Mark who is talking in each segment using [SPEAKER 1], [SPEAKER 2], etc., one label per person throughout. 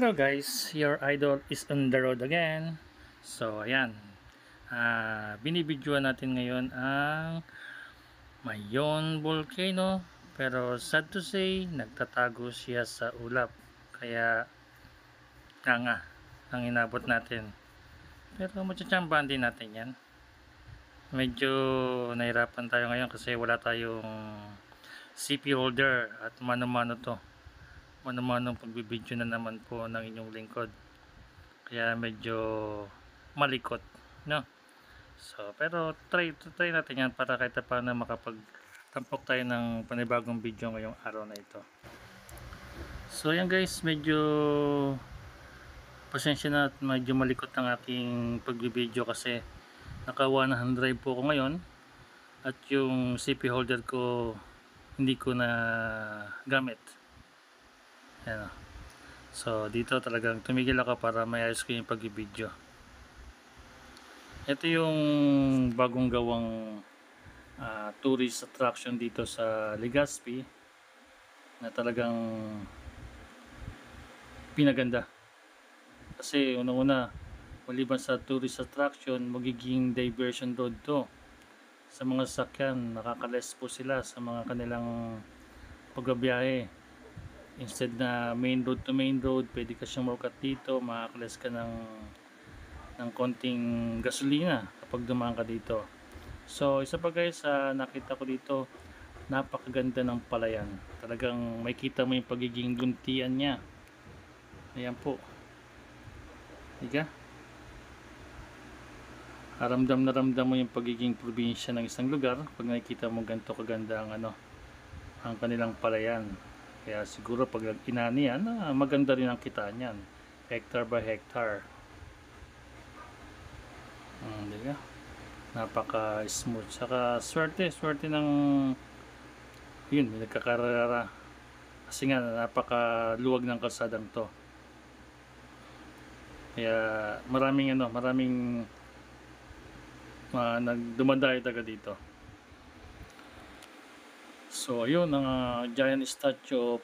[SPEAKER 1] Hello guys, your idol is on the road again. So ayan, binibidyoan natin ngayon ang Mayon Volcano. Pero sad to say, nagtatago siya sa ulap. Kaya nga ang inabot natin. Pero matsatsambahan din natin yan. Medyo nahirapan tayo ngayon kasi wala tayong CP holder at mano-mano to. Mano-mano pagbibidyo na naman po ng inyong lingkod. Kaya medyo malikot, no? So, pero try natin yan para kahit paano makapagtampok tayo ng panibagong video ngayong araw na ito. So, yan guys, medyo pasensya na at medyo malikot ang aking pagbibideo kasi naka 100 drive po ako ngayon at yung CP holder ko hindi ko na gamit. Yan o. So dito talagang tumigil ako para mayayos ko yung pag-video. Ito yung bagong gawang tourist attraction dito sa Legazpi na talagang pinaganda. Kasi una-una, maliban sa tourist attraction, magiging diversion road to. Sa mga sasakyan, nakakales po sila sa mga kanilang pagbabiyahe. Instead na main road to main road, pwede ka siyang marukat dito, makakalas ka ng konting gasolina kapag dumaan ka dito. So isa pa guys, nakita ko dito, napakaganda ng palayan. Talagang may kita mo yung pagiging luntian niya. Ayan po. Diga? Ramdam na ramdam mo yung pagiging probinsya ng isang lugar pag nakikita mo ganito kaganda ang kanilang palayan. Kaya siguro pag inani yan, maganda rin ang kita niyan. Hectare by hectare. Diba? Napaka smooth. Saka swerte ng yun, may nagkakarara. Kasi nga napaka luwag ng kalsadang to. Kaya maraming nagdumadayo taga dito. So ayun ang giant statue of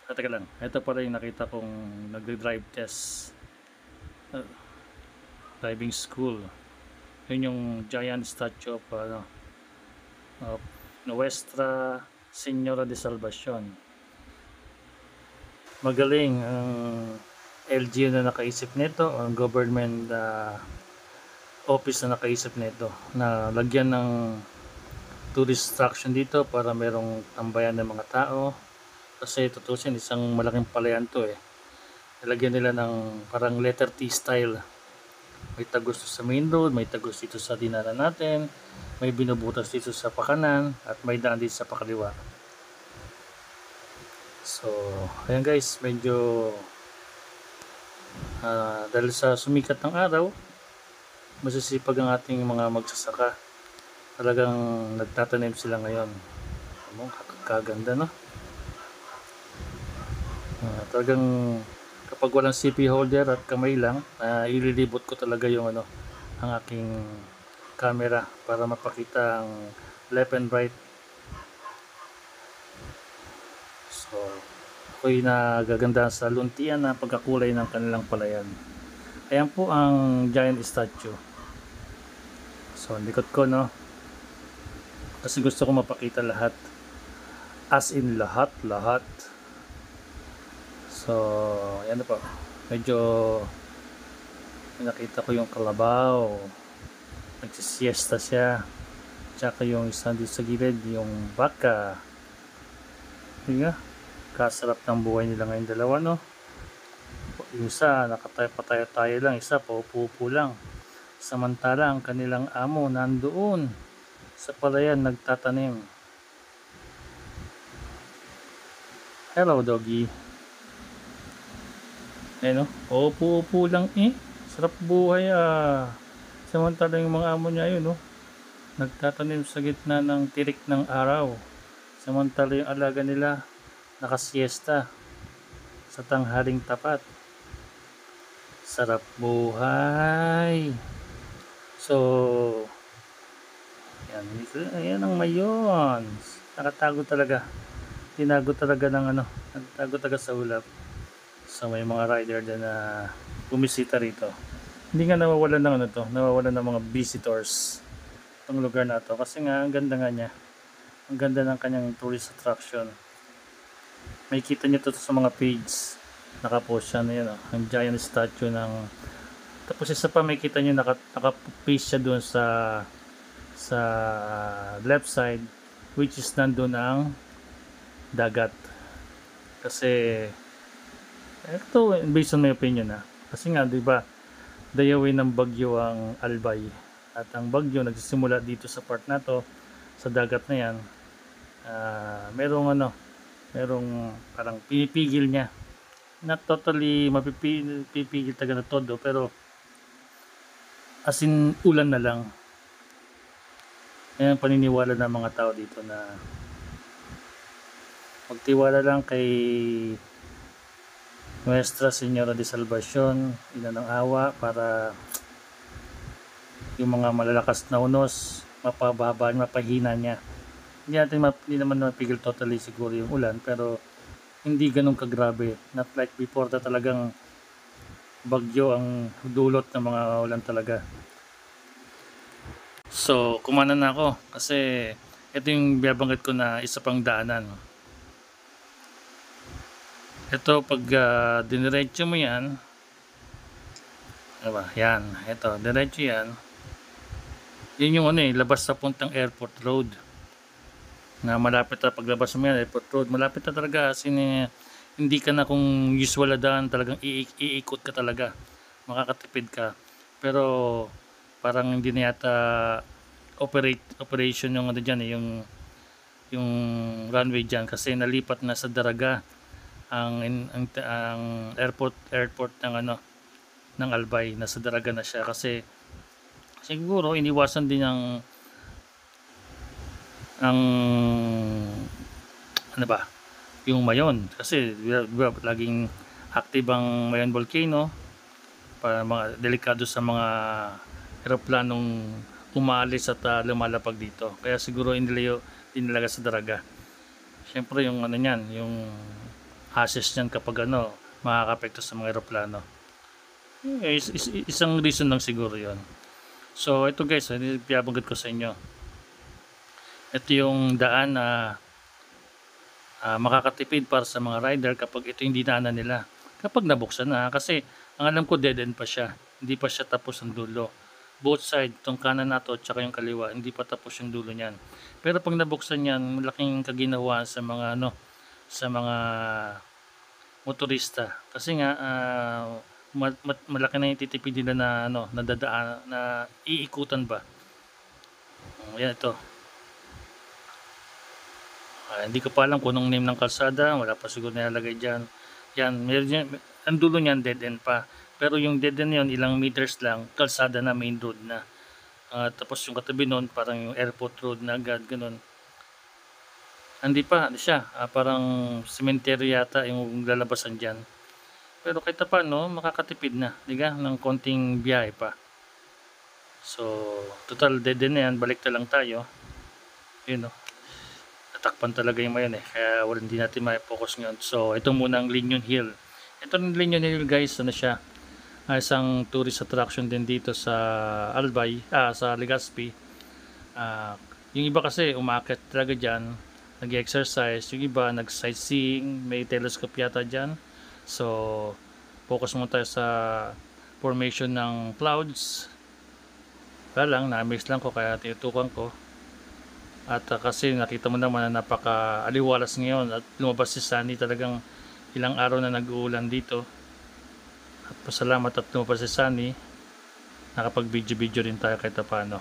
[SPEAKER 1] teka lang, ito pala yung nakita kong nagde-drive test, driving school. Yun yung giant statue of of Nuestra Señora de Salvacion. Magaling ang LGU na nakaisip nito, ang government office na nakaisip nito na lagyan ng tourist attraction dito para merong tambayan ng mga tao. Kasi tutusin, isang malaking palayan to nilagyan nila ng parang letter T style. May tagos sa main road, may tagos dito sa dinaanan natin, may binubutas dito sa pakanan, at may daan dito sa pakaliwa. So ayan guys, medyo dahil sa sumikat ng araw, masisipag ang ating mga magsasaka. Talagang nagtatanim sila ngayon. Kaganda, no? Talagang kapag walang CP holder at kamay lang, ililibot ko talaga yung ang aking camera para mapakita ang left and right. So ako'y nagaganda sa luntian na pagkakulay ng kanilang palayan. Ayan po ang giant statue. So likod ko, no? Kasi gusto ko mapakita lahat. As in lahat. So, ayan na po. Medyo nakita ko yung kalabaw. Nagsisiesta siya. Tsaka yung isa dito sa gilid, yung baka. Yun nga. Kasarap ng buhay nila ngayon dalawa, no? Yung isa, nakatayo-tayo lang. Isa, paupo-upo lang. Samantala, ang kanilang amo nandoon sa palayan nagtatanim. Hello doggy. Ayun, upo-upo lang sarap buhay Samantala yung mga amo niya ayun, nagtatanim sa gitna ng tirik ng araw. Samantala yung alaga nila nakasiesta sa tanghaling tapat. Sarap buhay. So ayan ang Mayon. Nakatago talaga. Tinago talaga ng nagtago talaga sa ulap. So may mga rider din na bumisita rito. Hindi nga nawawalan ng ano to, nawawalan ng mga visitors itong lugar na to kasi nga ang ganda nga niya. Ang ganda ng kanyang tourist attraction. May kita niyo to sa mga page. Nakapost siya na yun, oh. Ang giant statue ng, tapos isa pa may kita niyo naka-paste siya doon sa left side, which is nandun ang dagat. Kasi ito based on my opinion kasi nga 'di ba dayawin ng bagyo ang Albay at ang bagyo nagsisimula dito sa part na to, sa dagat na yan. Merong parang pinipigil niya, not totally mapipigil talaga na todo, pero as in ulan na lang. Yan ang paniniwala ng mga tao dito na magtiwala lang kay Nuestra Señora de Salvacion, ina ng awa, para yung mga malalakas na unos mapababa, mapahina niya. Hindi naman mapigil totally siguro yung ulan, pero hindi ganun kagrabe, not like before na talagang bagyo ang dulot ng mga ulan talaga. So kumana na ako kasi ito yung biyabanggit ko na isa pang daanan. Ito pag diniretso mo yan, diba? Yan, ito, diretso yan. Yun yung labas sa puntang Airport Road. Na malapit na paglabas mo yan, Airport Road, malapit na talaga. Hindi ka na kung usual na daan, talagang iikot ka talaga. Makakatipid ka. Pero parang hindi na yata operation yung dyan, yung runway dyan kasi nalipat na sa Daraga ang airport ng Albay. Nasa Daraga na siya kasi siguro iniwasan din ang yung Mayon kasi laging active ang Mayon volcano, para mga delikado sa mga eroplanong umaalis at lumalapag dito, kaya siguro inilaga sa Daraga. Syempre yung yung access niyan kapag makakapekto sa mga eroplano. Isang reason lang siguro yon. So ito guys, pinabanggit ko sa inyo, ito yung daan na makakatipid para sa mga rider kapag ito yung dinaanan nila, kapag nabuksan na. Kasi ang alam ko dead end pa siya, hindi pa siya tapos ang dulo. Both side, itong kanan na to at saka yung kaliwa, hindi pa tapos yung dulo niyan. Pero pag nabuksan yan, malaking kaginawa sa mga sa mga motorista kasi nga malaki na yung titipid nila na nadadaan, na iikutan ba. Yan ito. Hindi ko pa alam kung anong name ng kalsada, wala pa siguro nilalagay dyan. Yan, ang dulo niyan dead end pa, pero yung dead end yun ilang meters lang, kalsada na, main road na. Tapos yung katabi nun parang yung airport road na agad, ganun. Hindi siya, parang cemetery yata yung lalabasan dyan. Pero kahit paano, makakatipid na, diga, ng konting biyahe pa. So, total dead end na yan, balik na lang tayo. Yun natakpan talaga yung Mayon kaya hindi natin ma-focus ngayon. So, ito muna ang Linyon Hill. Ito ang Linyon Hill guys, siya? Isang tourist attraction din dito sa Albay, sa Legazpi. Yung iba kasi umakyat talaga dyan, nag-exercise, yung iba nag-sightseeing, may telescope yata dyan. So focus muna tayo sa formation ng clouds. Kaya lang, na-miss lang ko kaya tinutukan ko. At kasi nakita mo naman na napaka-aliwalas ngayon at lumabas si Sunny, talagang ilang araw na nag-uulan dito. At pasalamat at lumabas si Sunny, nakapag-video rin tayo kahit paano.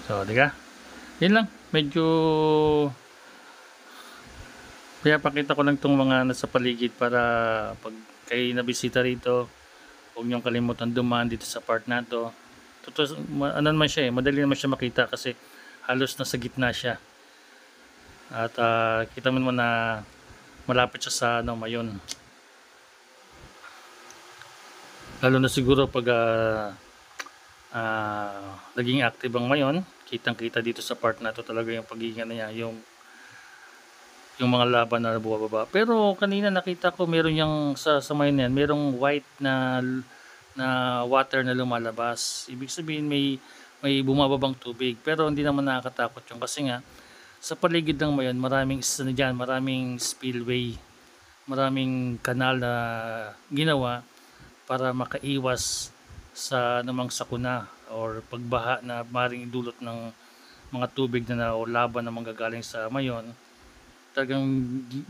[SPEAKER 1] So, diga? Yun lang, medyo kaya pakita ko lang itong mga nasa paligid para pag kayo nabisita rito, huwag niyong kalimutan dumaan dito sa part na to. Ano naman siya madali naman siya makita kasi halos nasa gitna siya. At kita mo naman na malapit siya sa Mayon. Lalo na siguro pag naging active ang Mayon, kitang kita dito sa part na to talaga yung pagiging niya, yung yung mga laban na bumababa. Pero kanina nakita ko meron yang sa may na yan, merong white na water na lumalabas. Ibig sabihin may bumababang tubig. Pero hindi naman nakakatakot yung kasi nga sa paligid ng mayon maraming diyan, maraming spillway, maraming kanal na ginawa para makaiwas sa namang sakuna or pagbaha na maring dulot ng mga tubig na o laban na manggagaling sa mayon. Talagang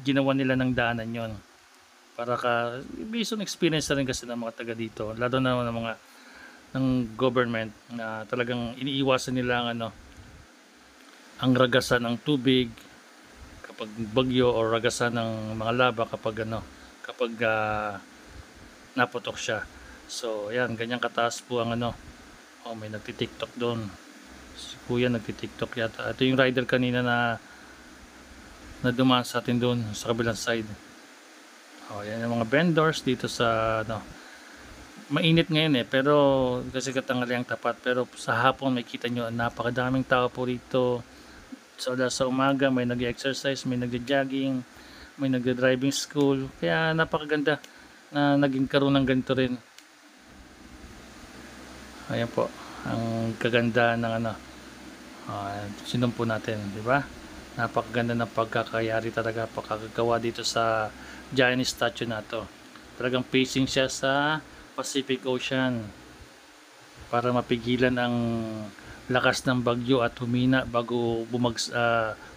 [SPEAKER 1] ginawa nila ng daanan yon para based on experience na rin kasi ng mga taga dito, lalo na ng mga ng government na talagang iniiwasan nila ang ragasan ng tubig kapag bagyo o ragasan ng mga lava kapag naputok siya. So ayan, ganyan kataas po ang may nagti-TikTok doon. Si kuya nagti-TikTok yata. Ito yung rider kanina na dumaan sa atin doon sa kabilang side. Yan yung mga vendors dito sa mainit ngayon pero kasi katanghaliang tapat, pero sa hapon may kita nyo napakadaming tao po rito. Sa umaga may nag-exercise, may nag-jogging, may nag-driving school, kaya napakaganda na naging karoon ng ganito rin. Ayan po ang kaganda ng sinumpo natin, di ba? Napakaganda ng pagkakayari talaga, pagkakagawa dito sa giant statue na to. Talagang facing siya sa Pacific Ocean para mapigilan ang lakas ng bagyo at humina bago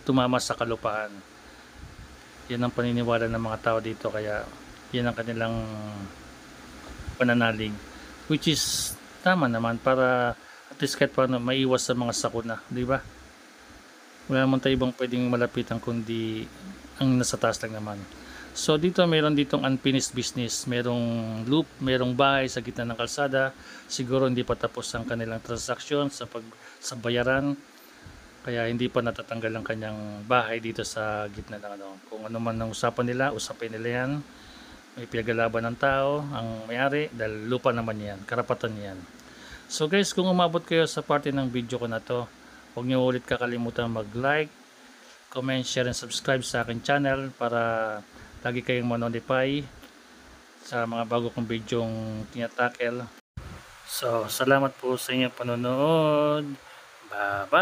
[SPEAKER 1] tumama sa kalupaan. Yan ang paniniwala ng mga tao dito, kaya yan ang kanilang pananalig, which is tama naman para at least kahit paano maiwas sa mga sakuna, di ba? Wala naman tayo ibang pwedeng malapitan kundi ang nasa taas lang naman. So dito meron ditong unfinished business, merong loop, merong bahay sa gitna ng kalsada. Siguro hindi pa tapos ang kanilang transaksyon sa bayaran, kaya hindi pa natatanggal ang kanyang bahay dito sa gitna ng kung ano man ang usapan nila, usapin nila yan. May pinaglaban ng tao ang may-ari dahil lupa naman yan, karapatan yan. So guys, kung umabot kayo sa parte ng video ko na to, huwag niyo ulit kakalimutan mag-like, comment, share, and subscribe sa akin channel para lagi kayong ma-notify sa mga bago kong videong tinatakel. So, salamat po sa inyong panonood. Bye-bye!